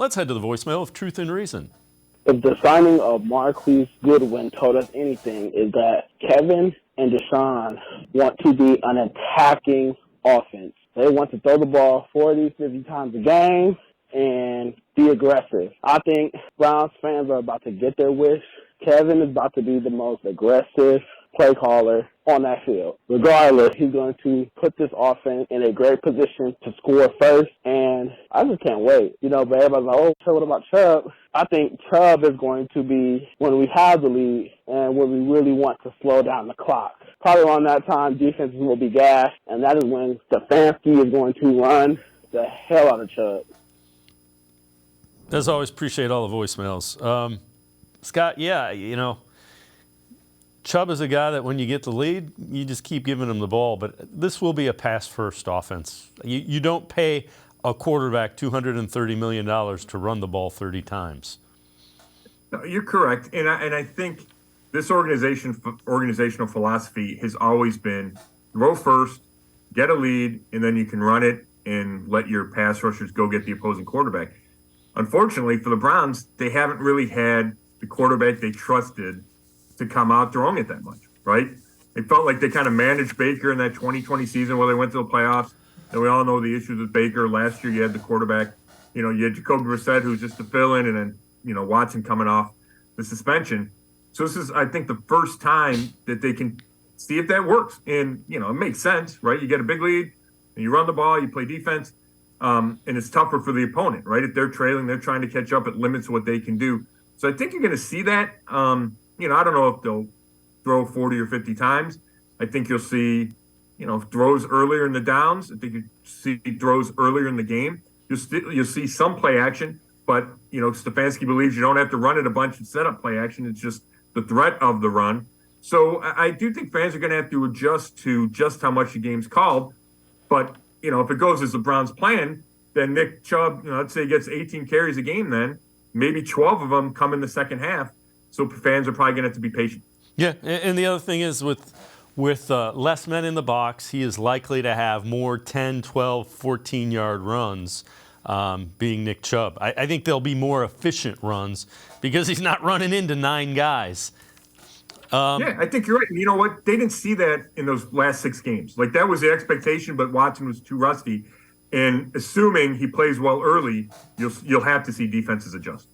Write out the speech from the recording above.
Let's head to the voicemail of Truth and Reason. If the signing of Marquise Goodwin told us anything, is that Kevin and Deshaun want to be an attacking offense. They want to throw the ball 40, 50 times a game and be aggressive. I think Browns fans are about to get their wish. Kevin is about to be the most aggressive play caller on that field. Regardless, he's going to put this offense in a great position to score first, and I just can't wait. But everybody's like, oh, so what about Chubb? I think Chubb is going to be when we have the lead and when we really want to slow down the clock. Probably around that time, defenses will be gashed, and that is when Stefanski is going to run the hell out of Chubb. As always, appreciate all the voicemails. Scott, Chubb is a guy that when you get the lead, you just keep giving him the ball. But this will be a pass-first offense. You don't pay a quarterback $230 million to run the ball 30 times. No, you're correct. And I think this organizational philosophy has always been throw first, get a lead, and then you can run it and let your pass rushers go get the opposing quarterback. Unfortunately for the Browns, they haven't really had the quarterback they trusted to come out throwing it that much, right? It felt like they kind of managed Baker in that 2020 season where they went to the playoffs. And we all know the issues with Baker. Last year you had the quarterback, you had Jacoby Brissett, who's just a fill-in, and then, Watson coming off the suspension. So this is, I think, the first time that they can see if that works. And, it makes sense, right? You get a big lead, and you run the ball, you play defense, and it's tougher for the opponent, right? If they're trailing, they're trying to catch up. It limits what they can do. So I think you're going to see that. I don't know if they'll throw 40 or 50 times. I think you'll see, throws earlier in the downs. I think you see throws earlier in the game. You'll see some play action, but, Stefanski believes you don't have to run it a bunch and set up play action. It's just the threat of the run. So I do think fans are going to have to adjust to just how much the game's called. But, if it goes as the Browns plan, then Nick Chubb, let's say he gets 18 carries a game then, maybe 12 of them come in the second half. So fans are probably going to have to be patient. Yeah, and the other thing is with less men in the box, he is likely to have more 10, 12, 14-yard runs, being Nick Chubb. I think there'll be more efficient runs because he's not running into 9 guys. Yeah, I think you're right. You know what? They didn't see that in those last 6 games. Like, that was the expectation, but Watson was too rusty. And assuming he plays well early, you'll have to see defenses adjust.